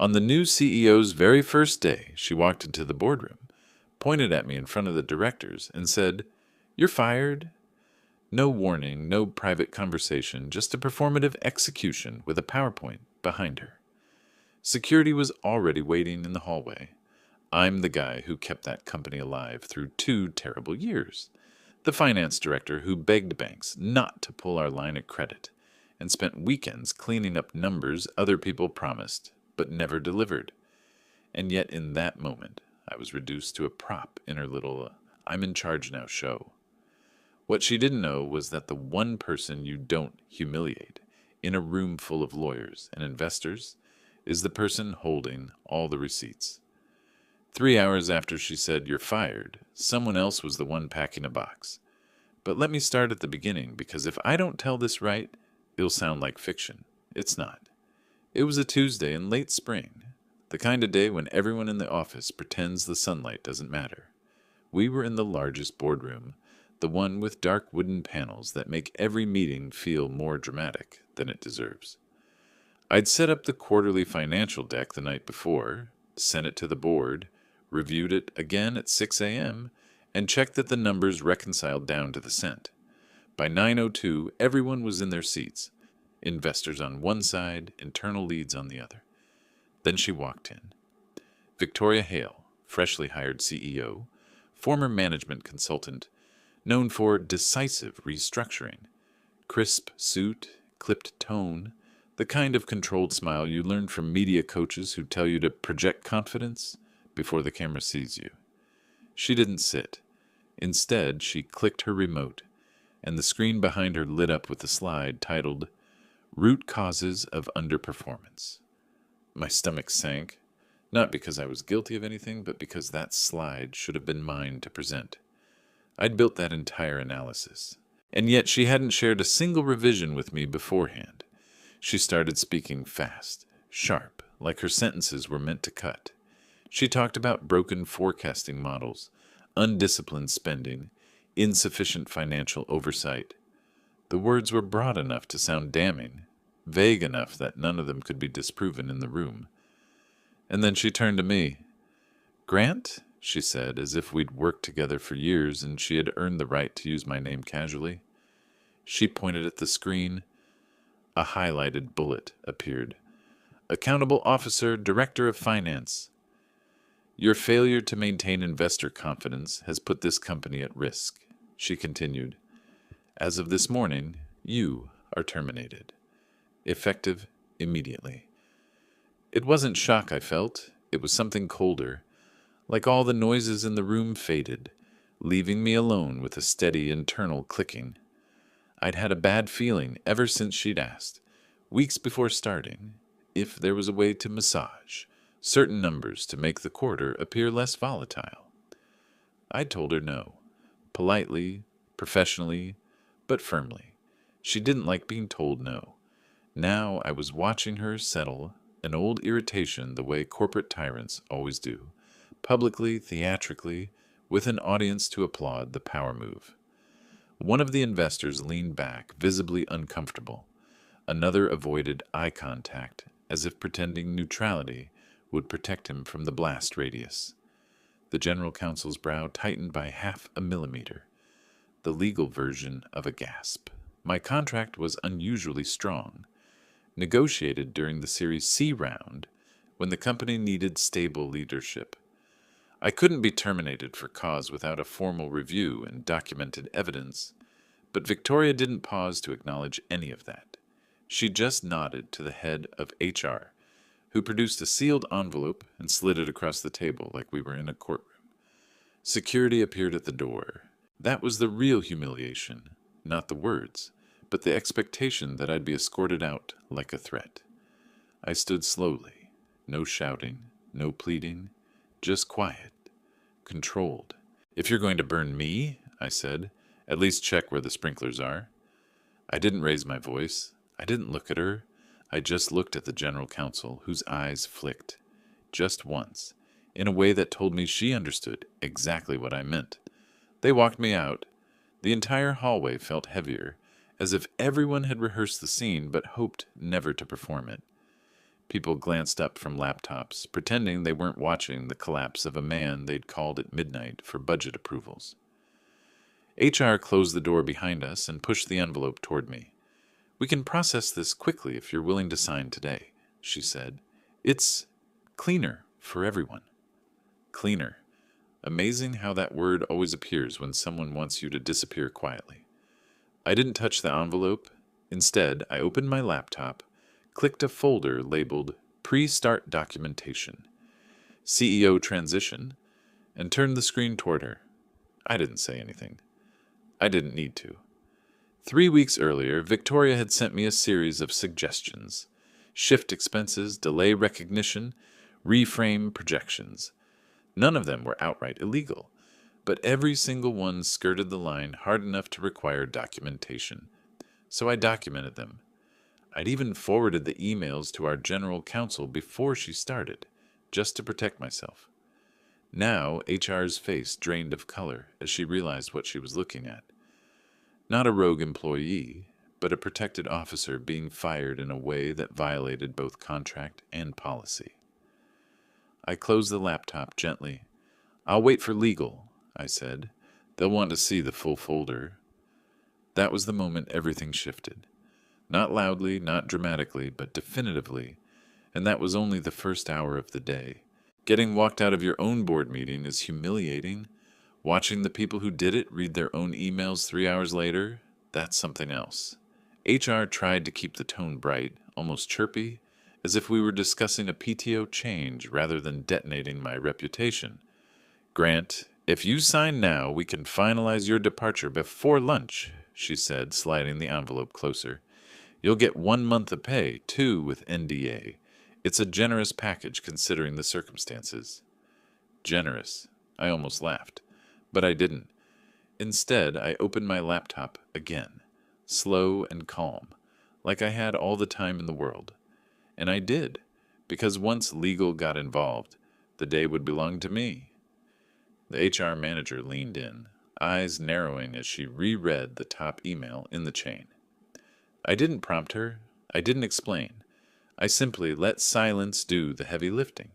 On the new CEO's very first day, she walked into the boardroom, pointed at me in front of the directors, and said, "You're fired." No warning, no private conversation, just a performative execution with a PowerPoint behind her. Security was already waiting in the hallway. I'm the guy who kept that company alive through 2 terrible years. The finance director who begged banks not to pull our line of credit and spent weekends cleaning up numbers other people promised but never delivered. And yet in that moment, I was reduced to a prop in her little I'm in charge now show. What she didn't know was that the one person you don't humiliate in a room full of lawyers and investors is the person holding all the receipts. 3 hours after she said, "You're fired," someone else was the one packing a box. But let me start at the beginning, because if I don't tell this right, it'll sound like fiction. It's not. It was a Tuesday in late spring, the kind of day when everyone in the office pretends the sunlight doesn't matter. We were in the largest boardroom, the one with dark wooden panels that make every meeting feel more dramatic than it deserves. I'd set up the quarterly financial deck the night before, sent it to the board, reviewed it again at 6 a.m., and checked that the numbers reconciled down to the cent. By 9:02, everyone was in their seats, investors on one side, internal leads on the other. Then she walked in. Victoria Hale, freshly hired CEO, former management consultant, known for decisive restructuring, crisp suit, clipped tone, the kind of controlled smile you learn from media coaches who tell you to project confidence before the camera sees you. She didn't sit. Instead, she clicked her remote, and the screen behind her lit up with a slide titled Root Causes of Underperformance. My stomach sank, not because I was guilty of anything, but because that slide should have been mine to present. I'd built that entire analysis, and yet she hadn't shared a single revision with me beforehand. She started speaking fast, sharp, like her sentences were meant to cut. She talked about broken forecasting models, undisciplined spending, insufficient financial oversight. The words were broad enough to sound damning, vague enough that none of them could be disproven in the room. And then she turned to me. "Grant?" she said, as if we'd worked together for years and she had earned the right to use my name casually. She pointed at the screen. A highlighted bullet appeared. Accountable Officer, Director of Finance. Your failure to maintain investor confidence has put this company at risk, she continued. As of this morning, you are terminated. Effective immediately. It wasn't shock I felt. It was something colder. Like all the noises in the room faded, leaving me alone with a steady internal clicking. I'd had a bad feeling ever since she'd asked, weeks before starting, if there was a way to massage certain numbers to make the quarter appear less volatile. I'd told her no, politely, professionally, but firmly. She didn't like being told no. Now I was watching her settle an old irritation the way corporate tyrants always do, publicly, theatrically, with an audience to applaud the power move. One of the investors leaned back, visibly uncomfortable. Another avoided eye contact, as if pretending neutrality would protect him from the blast radius. The general counsel's brow tightened by 0.5 millimeter, the legal version of a gasp. My contract was unusually strong, negotiated during the Series C round when the company needed stable leadership. I couldn't be terminated for cause without a formal review and documented evidence, but Victoria didn't pause to acknowledge any of that. She just nodded to the head of HR, who produced a sealed envelope and slid it across the table like we were in a courtroom. Security appeared at the door. That was the real humiliation, not the words, but the expectation that I'd be escorted out like a threat. I stood slowly, no shouting, no pleading, just quiet, controlled. "If you're going to burn me," I said, "at least check where the sprinklers are." I didn't raise my voice. I didn't look at her. I just looked at the general counsel, whose eyes flicked, just once, in a way that told me she understood exactly what I meant. They walked me out. The entire hallway felt heavier, as if everyone had rehearsed the scene but hoped never to perform it. People glanced up from laptops, pretending they weren't watching the collapse of a man they'd called at midnight for budget approvals. HR closed the door behind us and pushed the envelope toward me. "We can process this quickly if you're willing to sign today," she said. "It's cleaner for everyone." Cleaner. Amazing how that word always appears when someone wants you to disappear quietly. I didn't touch the envelope. Instead, I opened my laptop, clicked a folder labeled Pre-Start Documentation, CEO Transition, and turned the screen toward her. I didn't say anything. I didn't need to. 3 weeks earlier, Victoria had sent me a series of suggestions: shift expenses, delay recognition, reframe projections. None of them were outright illegal, but every single one skirted the line hard enough to require documentation. So I documented them. I'd even forwarded the emails to our general counsel before she started, just to protect myself. Now HR's face drained of color as she realized what she was looking at. Not a rogue employee, but a protected officer being fired in a way that violated both contract and policy. I closed the laptop gently. "I'll wait for legal," I said. "They'll want to see the full folder." That was the moment everything shifted. Not loudly, not dramatically, but definitively. And that was only the first hour of the day. Getting walked out of your own board meeting is humiliating. Watching the people who did it read their own emails 3 hours later, that's something else. HR tried to keep the tone bright, almost chirpy, as if we were discussing a PTO change rather than detonating my reputation. "Grant, if you sign now, we can finalize your departure before lunch," she said, sliding the envelope closer. "You'll get 1 month of pay, too, with NDA. It's a generous package considering the circumstances." Generous. I almost laughed. But I didn't. Instead, I opened my laptop again, slow and calm, like I had all the time in the world. And I did, because once legal got involved, the day would belong to me. The HR manager leaned in, eyes narrowing as she reread the top email in the chain. I didn't prompt her. I didn't explain. I simply let silence do the heavy lifting.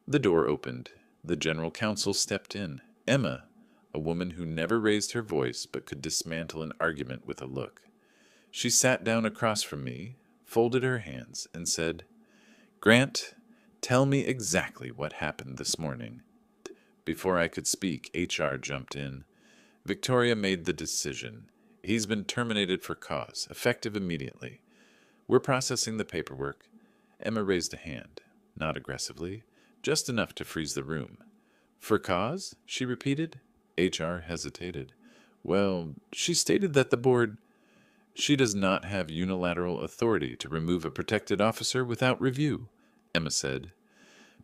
The door opened. The general counsel stepped in. Emma, a woman who never raised her voice but could dismantle an argument with a look. She sat down across from me, folded her hands, and said, "Grant, tell me exactly what happened this morning." Before I could speak, HR jumped in. "Victoria made the decision. He's been terminated for cause, effective immediately. We're processing the paperwork." Emma raised a hand, not aggressively, just enough to freeze the room. "For cause?" she repeated. HR hesitated. "Well, she stated that the board—" "She does not have unilateral authority to remove a protected officer without review," Emma said.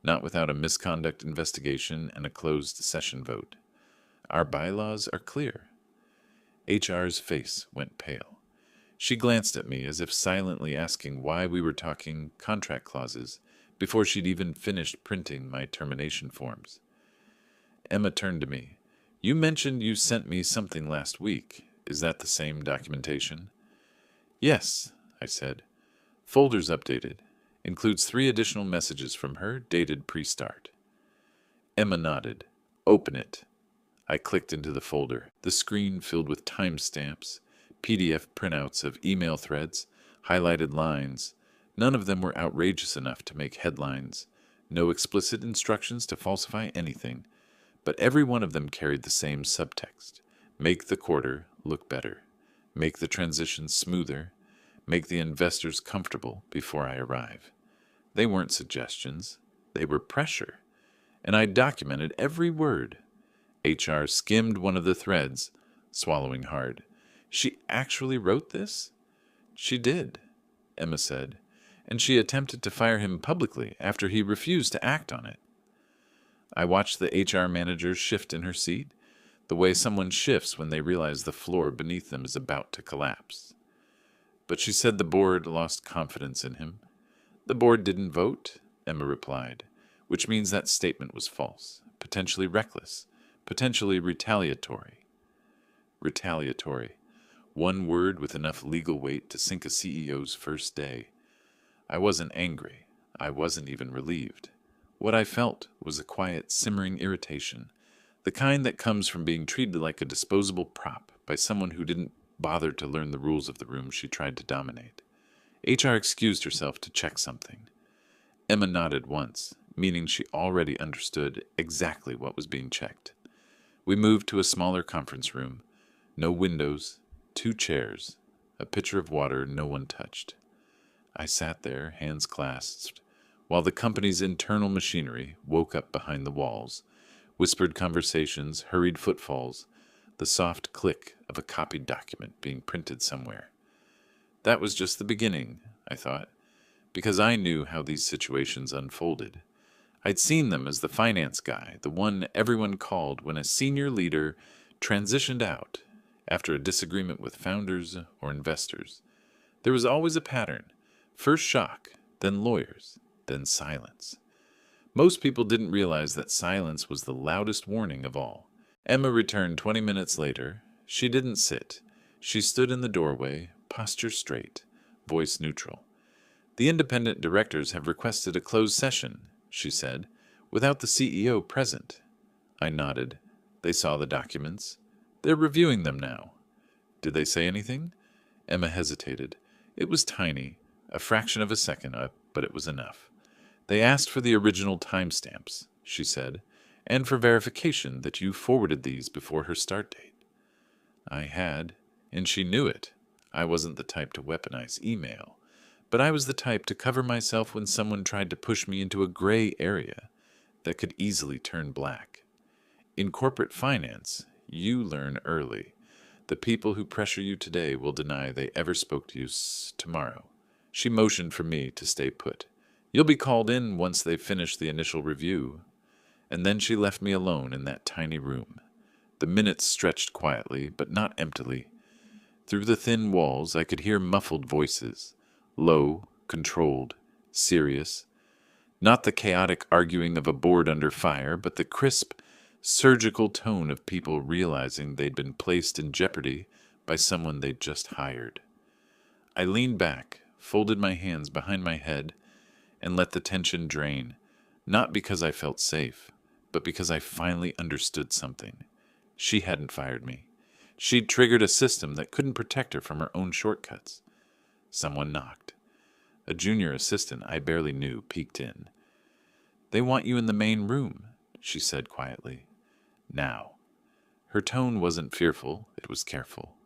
"Not without a misconduct investigation and a closed session vote. Our bylaws are clear." HR's face went pale. She glanced at me as if silently asking why we were talking contract clauses before she'd even finished printing my termination forms. Emma turned to me. "You mentioned you sent me something last week. Is that the same documentation?" "Yes," I said. "Folder's updated. Includes 3 additional messages from her, dated pre-start." Emma nodded. "Open it." I clicked into the folder. The screen filled with timestamps, PDF printouts of email threads, highlighted lines. None of them were outrageous enough to make headlines. No explicit instructions to falsify anything. But every one of them carried the same subtext. Make the quarter look better. Make the transition smoother. Make the investors comfortable before I arrive. They weren't suggestions. They were pressure. And I documented every word. HR skimmed one of the threads, swallowing hard. "She actually wrote this?" "She did," Emma said. "And she attempted to fire him publicly after he refused to act on it." I watched the HR manager shift in her seat, the way someone shifts when they realize the floor beneath them is about to collapse. "But she said the board lost confidence in him." "The board didn't vote," Emma replied, "which means that statement was false, potentially reckless, potentially retaliatory." Retaliatory. One word with enough legal weight to sink a CEO's first day. I wasn't angry. I wasn't even relieved. What I felt was a quiet, simmering irritation, the kind that comes from being treated like a disposable prop by someone who didn't bother to learn the rules of the room she tried to dominate. HR excused herself to check something. Emma nodded once, meaning she already understood exactly what was being checked. We moved to a smaller conference room. No windows, 2 chairs, a pitcher of water no one touched. I sat there, hands clasped, while the company's internal machinery woke up behind the walls. Whispered conversations, hurried footfalls, the soft click of a copied document being printed somewhere. That was just the beginning, I thought, because I knew how these situations unfolded. I'd seen them as the finance guy, the one everyone called when a senior leader transitioned out after a disagreement with founders or investors. There was always a pattern. First shock, then lawyers, then silence. Most people didn't realize that silence was the loudest warning of all. Emma returned 20 minutes later. She didn't sit. She stood in the doorway, posture straight, voice neutral. "The independent directors have requested a closed session," she said, "without the CEO present." I nodded. They saw the documents. "They're reviewing them now." "Did they say anything?" Emma hesitated. It was tiny, a fraction of a second up, but it was enough. "They asked for the original timestamps," she said, "and for verification that you forwarded these before her start date." I had, and she knew it. I wasn't the type to weaponize email, but I was the type to cover myself when someone tried to push me into a gray area that could easily turn black. In corporate finance, you learn early. The people who pressure you today will deny they ever spoke to you tomorrow. She motioned for me to stay put. "You'll be called in once they've finished the initial review." And then she left me alone in that tiny room. The minutes stretched quietly, but not emptily. Through the thin walls, I could hear muffled voices, low, controlled, serious. Not the chaotic arguing of a board under fire, but the crisp, surgical tone of people realizing they'd been placed in jeopardy by someone they'd just hired. I leaned back, folded my hands behind my head, and let the tension drain, not because I felt safe, but because I finally understood something. She hadn't fired me. She'd triggered a system that couldn't protect her from her own shortcuts. Someone knocked. A junior assistant I barely knew peeked in. "They want you in the main room," she said quietly. "Now." Her tone wasn't fearful, it was careful.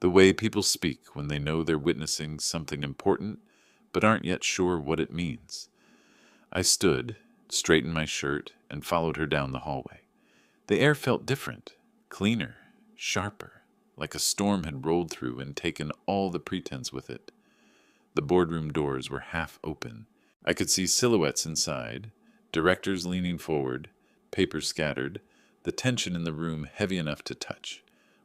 The way people speak when they know they're witnessing something important, but aren't yet sure what it means. I stood, straightened my shirt, and followed her down the hallway. The air felt different, cleaner, sharper, like a storm had rolled through and taken all the pretense with it. The boardroom doors were half open. I could see silhouettes inside, directors leaning forward, papers scattered, the tension in the room heavy enough to touch.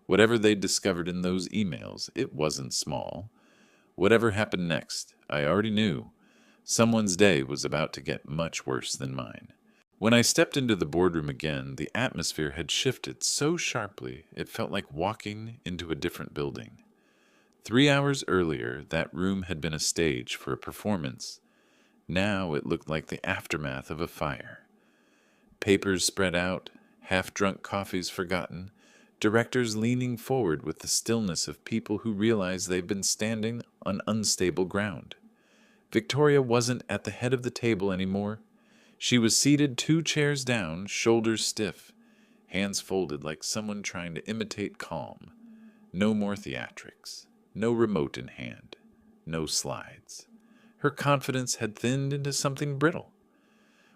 Whatever they'd discovered in those emails, it wasn't small. Whatever happened next, I already knew. Someone's day was about to get much worse than mine. When I stepped into the boardroom again, the atmosphere had shifted so sharply it felt like walking into a different building. 3 hours earlier, that room had been a stage for a performance. Now it looked like the aftermath of a fire. Papers spread out, half-drunk coffees forgotten, directors leaning forward with the stillness of people who realize they've been standing on unstable ground. Victoria wasn't at the head of the table anymore. She was seated 2 chairs down, shoulders stiff, hands folded like someone trying to imitate calm. No more theatrics, no remote in hand, no slides. Her confidence had thinned into something brittle.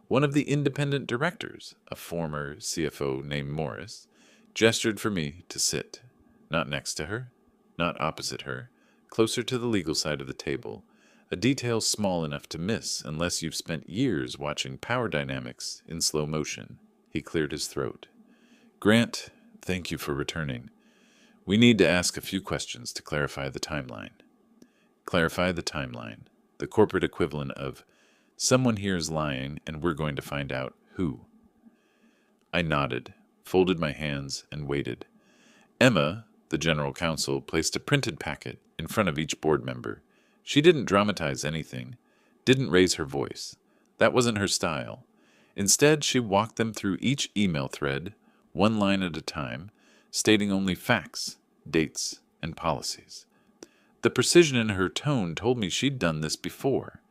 One of the independent directors, a former CFO named Morris, gestured for me to sit, not next to her, not opposite her, closer to the legal side of the table, a detail small enough to miss unless you've spent years watching power dynamics in slow motion. He cleared his throat. "Grant, thank you for returning. We need to ask a few questions to clarify the timeline." Clarify the timeline, the corporate equivalent of, "Someone here is lying and we're going to find out who." I nodded, folded my hands, and waited. Emma, the general counsel, placed a printed packet in front of each board member. She didn't dramatize anything, didn't raise her voice. That wasn't her style. Instead, she walked them through each email thread, one line at a time, stating only facts, dates, and policies. The precision in her tone told me she'd done this before.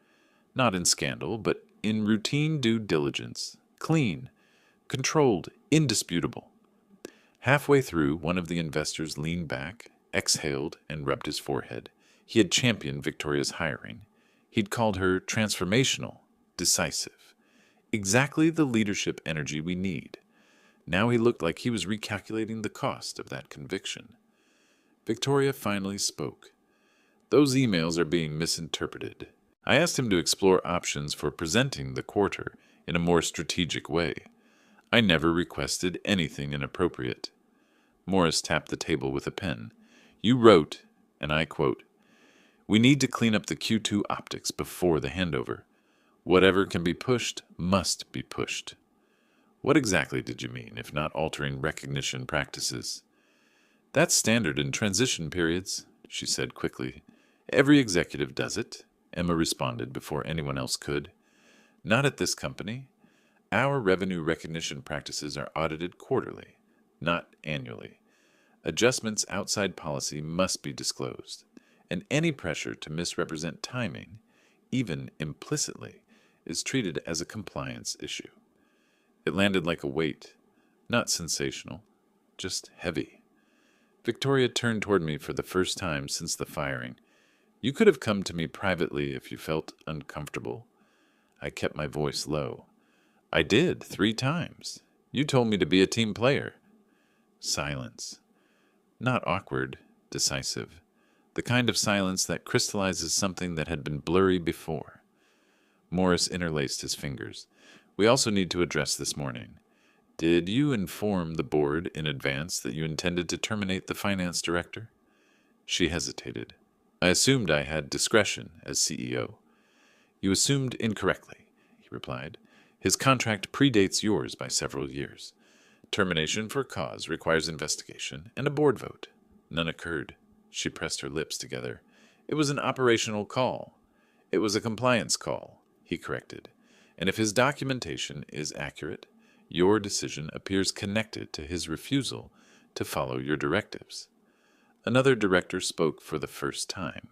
Not in scandal, but in routine due diligence. Clean, controlled, indisputable. Halfway through, one of the investors leaned back, exhaled, and rubbed his forehead. He had championed Victoria's hiring. He'd called her transformational, decisive. Exactly the leadership energy we need. Now he looked like he was recalculating the cost of that conviction. Victoria finally spoke. Those emails are being misinterpreted. I asked him to explore options for presenting the quarter in a more strategic way. I never requested anything inappropriate. Morris tapped the table with a pen. You wrote, and I quote, "We need to clean up the Q2 optics before the handover. Whatever can be pushed must be pushed." What exactly did you mean, if not altering recognition practices? That's standard in transition periods, she said quickly. Every executive does it, Emma responded before anyone else could. Not at this company. Our revenue recognition practices are audited quarterly, not annually. Adjustments outside policy must be disclosed, and any pressure to misrepresent timing, even implicitly, is treated as a compliance issue. It landed like a weight, not sensational, just heavy. Victoria turned toward me for the first time since the firing. You could have come to me privately if you felt uncomfortable. I kept my voice low. I did, 3 times. You told me to be a team player. Silence. Not awkward, decisive. The kind of silence that crystallizes something that had been blurry before. Morris interlaced his fingers. We also need to address this morning. Did you inform the board in advance that you intended to terminate the finance director? She hesitated. I assumed I had discretion as CEO. You assumed incorrectly, he replied. His contract predates yours by several years. Termination for cause requires investigation and a board vote. None occurred. She pressed her lips together. It was an operational call. It was a compliance call, he corrected. And if his documentation is accurate, your decision appears connected to his refusal to follow your directives. Another director spoke for the first time,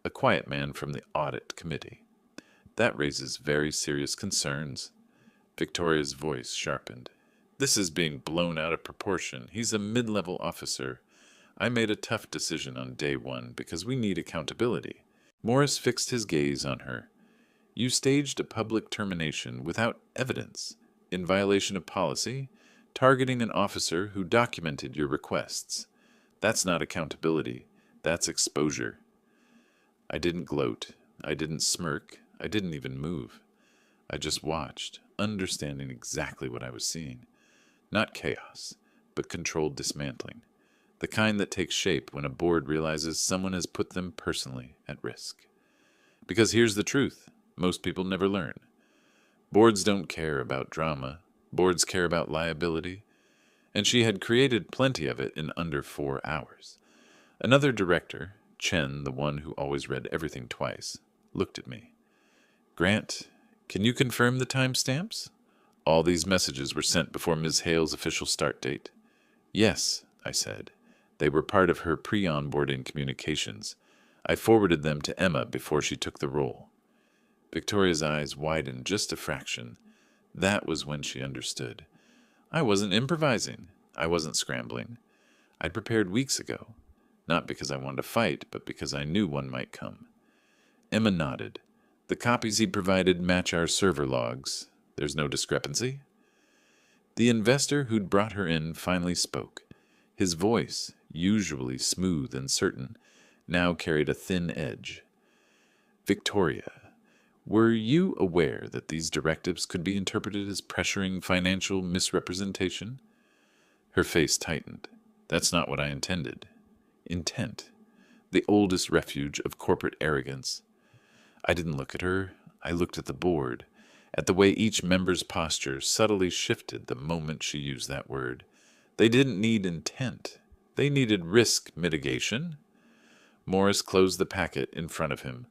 a quiet man from the audit committee. That raises very serious concerns. Victoria's voice sharpened. This is being blown out of proportion. He's a mid-level officer. I made a tough decision on day 1 because we need accountability. Morris fixed his gaze on her. You staged a public termination without evidence, in violation of policy, targeting an officer who documented your requests. That's not accountability. That's exposure. I didn't gloat. I didn't smirk. I didn't even move. I just watched, understanding exactly what I was seeing. Not chaos, but controlled dismantling. The kind that takes shape when a board realizes someone has put them personally at risk. Because here's the truth. Most people never learn. Boards don't care about drama. Boards care about liability. And she had created plenty of it in under 4 hours. Another director, Chen, the one who always read everything twice, looked at me. Grant, can you confirm the timestamps? All these messages were sent before Ms. Hale's official start date. Yes, I said. They were part of her pre-onboarding communications. I forwarded them to Emma before she took the role. Victoria's eyes widened just a fraction. That was when she understood. I wasn't improvising. I wasn't scrambling. I'd prepared weeks ago. Not because I wanted to fight, but because I knew one might come. Emma nodded. The copies he provided match our server logs. There's no discrepancy. The investor who'd brought her in finally spoke. His voice, usually smooth and certain, now carried a thin edge. Victoria, were you aware that these directives could be interpreted as pressuring financial misrepresentation? Her face tightened. That's not what I intended. Intent. The oldest refuge of corporate arrogance. I didn't look at her. I looked at the board, at the way each member's posture subtly shifted the moment she used that word. They didn't need intent. They needed risk mitigation. Morris closed the packet in front of him.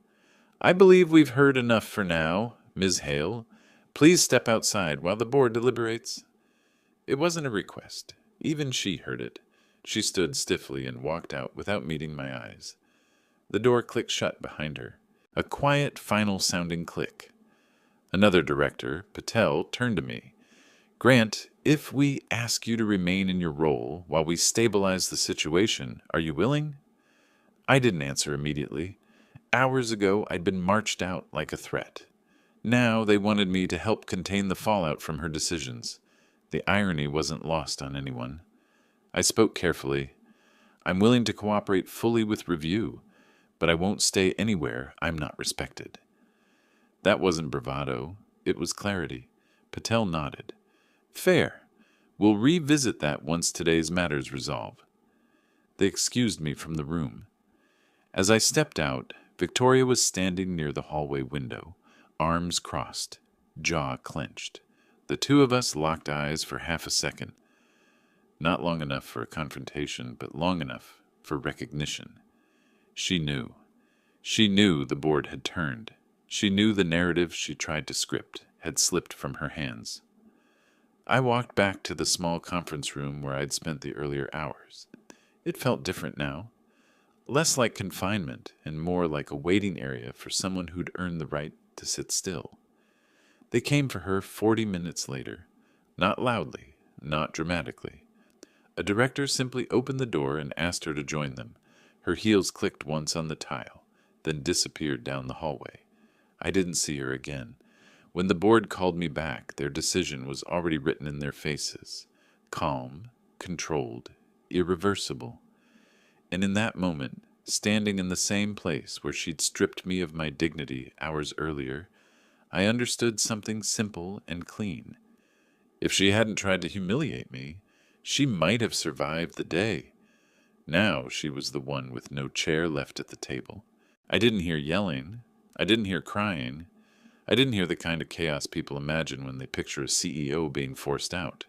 I believe we've heard enough for now, Ms. Hale. Please step outside while the board deliberates. It wasn't a request. Even she heard it. She stood stiffly and walked out without meeting my eyes. The door clicked shut behind her. A quiet, final-sounding click. Another director, Patel, turned to me. Grant, if we ask you to remain in your role while we stabilize the situation, are you willing? I didn't answer immediately. Hours ago, I'd been marched out like a threat. Now they wanted me to help contain the fallout from her decisions. The irony wasn't lost on anyone. I spoke carefully. I'm willing to cooperate fully with review, but I won't stay anywhere I'm not respected. That wasn't bravado. It was clarity. Patel nodded. Fair. We'll revisit that once today's matters resolve. They excused me from the room. As I stepped out, Victoria was standing near the hallway window, arms crossed, jaw clenched. The two of us locked eyes for half a second. Not long enough for a confrontation, but long enough for recognition. She knew. She knew the board had turned. She knew the narrative she tried to script had slipped from her hands. I walked back to the small conference room where I'd spent the earlier hours. It felt different now. Less like confinement and more like a waiting area for someone who'd earned the right to sit still. They came for her 40 minutes later. Not loudly, not dramatically. A director simply opened the door and asked her to join them. Her heels clicked once on the tile, then disappeared down the hallway. I didn't see her again. When the board called me back, their decision was already written in their faces. Calm, controlled, irreversible. And in that moment, standing in the same place where she'd stripped me of my dignity hours earlier, I understood something simple and clean. If she hadn't tried to humiliate me, she might have survived the day. Now she was the one with no chair left at the table. I didn't hear yelling. I didn't hear crying. I didn't hear the kind of chaos people imagine when they picture a CEO being forced out.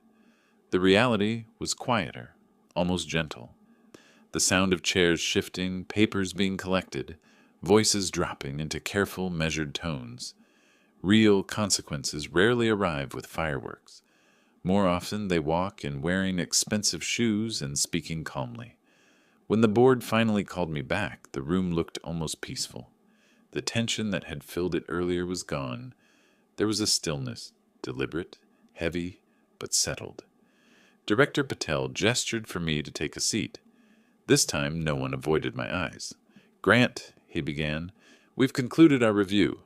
The reality was quieter, almost gentle. The sound of chairs shifting, papers being collected, voices dropping into careful, measured tones. Real consequences rarely arrive with fireworks. More often they walk in wearing expensive shoes and speaking calmly. When the board finally called me back, the room looked almost peaceful. The tension that had filled it earlier was gone. There was a stillness, deliberate, heavy, but settled. Director Patel gestured for me to take a seat. This time no one avoided my eyes. Grant, he began, we've concluded our review.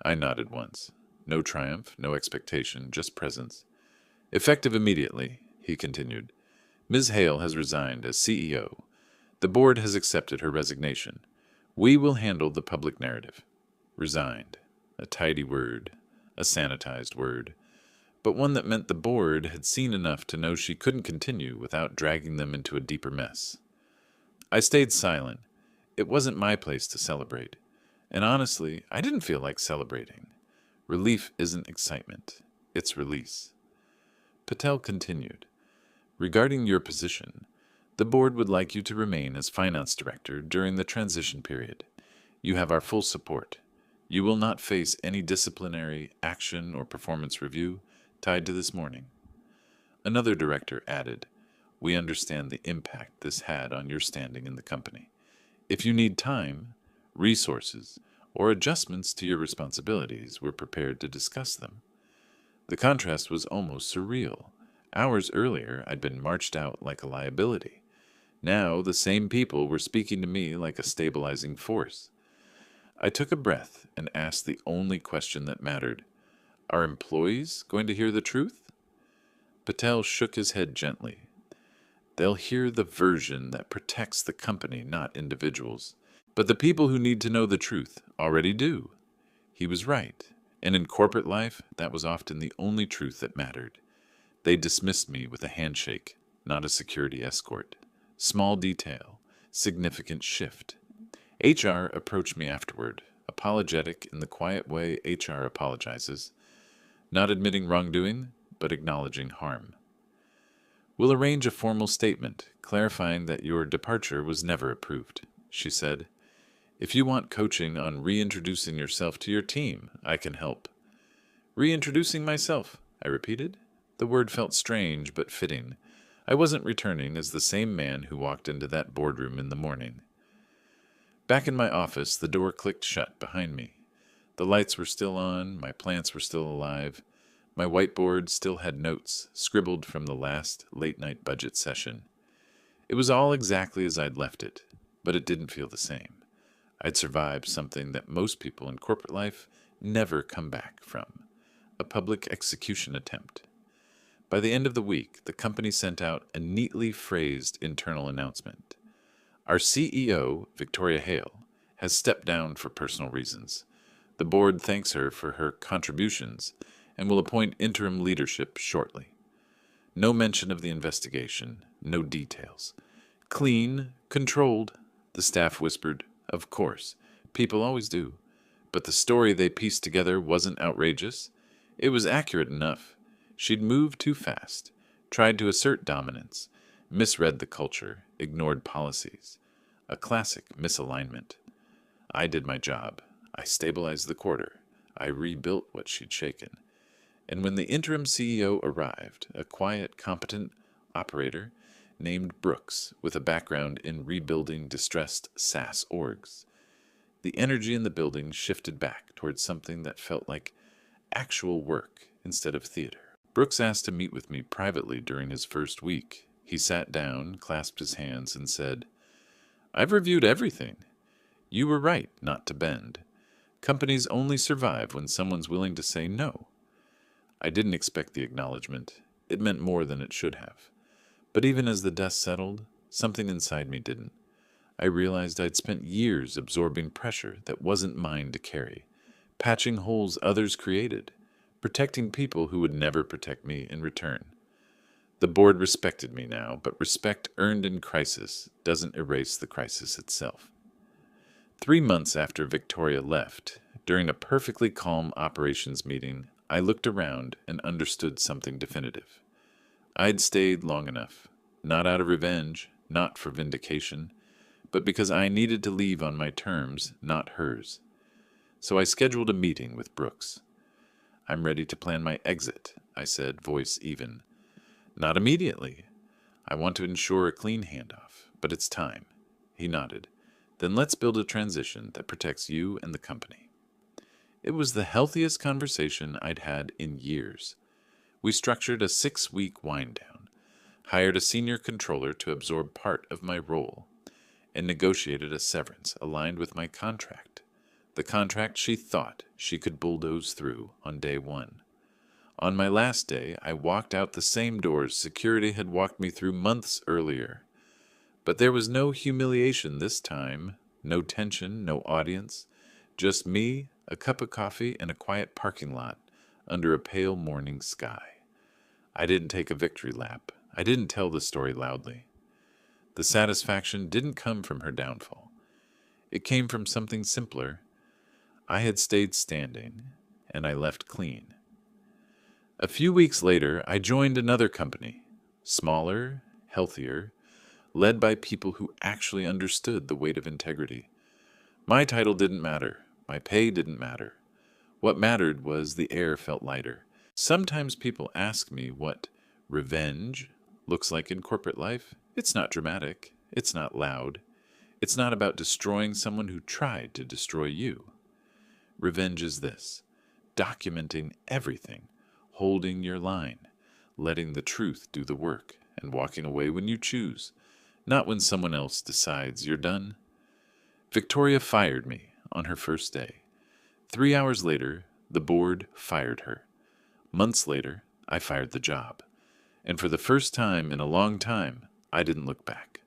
I nodded once. No triumph, no expectation, just presence. Effective immediately, he continued. Ms. Hale has resigned as CEO. The board has accepted her resignation. We will handle the public narrative. Resigned. A tidy word. A sanitized word. But one that meant the board had seen enough to know she couldn't continue without dragging them into a deeper mess. I stayed silent. It wasn't my place to celebrate. And honestly, I didn't feel like celebrating. Relief isn't excitement. It's release. Patel continued. Regarding your position, the board would like you to remain as finance director during the transition period. You have our full support. You will not face any disciplinary action or performance review tied to this morning. Another director added, we understand the impact this had on your standing in the company. If you need time, resources, or adjustments to your responsibilities, we're prepared to discuss them. The contrast was almost surreal. Hours earlier, I'd been marched out like a liability. Now, the same people were speaking to me like a stabilizing force. I took a breath and asked the only question that mattered. Are employees going to hear the truth? Patel shook his head gently. They'll hear the version that protects the company, not individuals. But the people who need to know the truth already do. He was right. And in corporate life, that was often the only truth that mattered. They dismissed me with a handshake, not a security escort. Small detail, significant shift. HR approached me afterward, apologetic in the quiet way HR apologizes, not admitting wrongdoing, but acknowledging harm. We'll arrange a formal statement clarifying that your departure was never approved, she said. If you want coaching on reintroducing yourself to your team, I can help. Reintroducing myself, I repeated. The word felt strange but fitting. I wasn't returning as the same man who walked into that boardroom in the morning. Back in my office, the door clicked shut behind me. The lights were still on, my plants were still alive. My whiteboard still had notes, scribbled from the last late-night budget session. It was all exactly as I'd left it, but it didn't feel the same. I'd survived something that most people in corporate life never come back from, a public execution attempt. By the end of the week, the company sent out a neatly phrased internal announcement. Our CEO, Victoria Hale, has stepped down for personal reasons. The board thanks her for her contributions and will appoint interim leadership shortly. No mention of the investigation, no details. Clean, controlled, the staff whispered. Of course, people always do. But the story they pieced together wasn't outrageous. It was accurate enough. She'd moved too fast, tried to assert dominance, misread the culture, ignored policies. A classic misalignment. I did my job. I stabilized the quarter. I rebuilt what she'd shaken. And when the interim CEO arrived, a quiet, competent operator named Brooks with a background in rebuilding distressed SaaS orgs, the energy in the building shifted back towards something that felt like actual work instead of theater. Brooks asked to meet with me privately during his first week. He sat down, clasped his hands, and said, "I've reviewed everything. You were right not to bend. Companies only survive when someone's willing to say no." I didn't expect the acknowledgement. It meant more than it should have. But even as the dust settled, something inside me didn't. I realized I'd spent years absorbing pressure that wasn't mine to carry, patching holes others created, protecting people who would never protect me in return. The board respected me now, but respect earned in crisis doesn't erase the crisis itself. 3 months after Victoria left, during a perfectly calm operations meeting, I looked around and understood something definitive. I'd stayed long enough, not out of revenge, not for vindication, but because I needed to leave on my terms, not hers. So I scheduled a meeting with Brooks. "I'm ready to plan my exit," I said, voice even. "Not immediately. I want to ensure a clean handoff, but it's time." He nodded. "Then let's build a transition that protects you and the company." It was the healthiest conversation I'd had in years. We structured a 6-week wind-down, hired a senior controller to absorb part of my role, and negotiated a severance aligned with my contract, the contract she thought she could bulldoze through on day one. On my last day, I walked out the same doors security had walked me through months earlier. But there was no humiliation this time, no tension, no audience, just me, a cup of coffee, and a quiet parking lot under a pale morning sky. I didn't take a victory lap. I didn't tell the story loudly. The satisfaction didn't come from her downfall. It came from something simpler. I had stayed standing, and I left clean. A few weeks later, I joined another company, smaller, healthier, led by people who actually understood the weight of integrity. My title didn't matter. My pay didn't matter. What mattered was the air felt lighter. Sometimes people ask me what revenge looks like in corporate life. It's not dramatic. It's not loud. It's not about destroying someone who tried to destroy you. Revenge is this: documenting everything, holding your line, letting the truth do the work, and walking away when you choose, not when someone else decides you're done. Victoria fired me on her first day. 3 hours later, the board fired her. Months later, I fired the job. And for the first time in a long time, I didn't look back.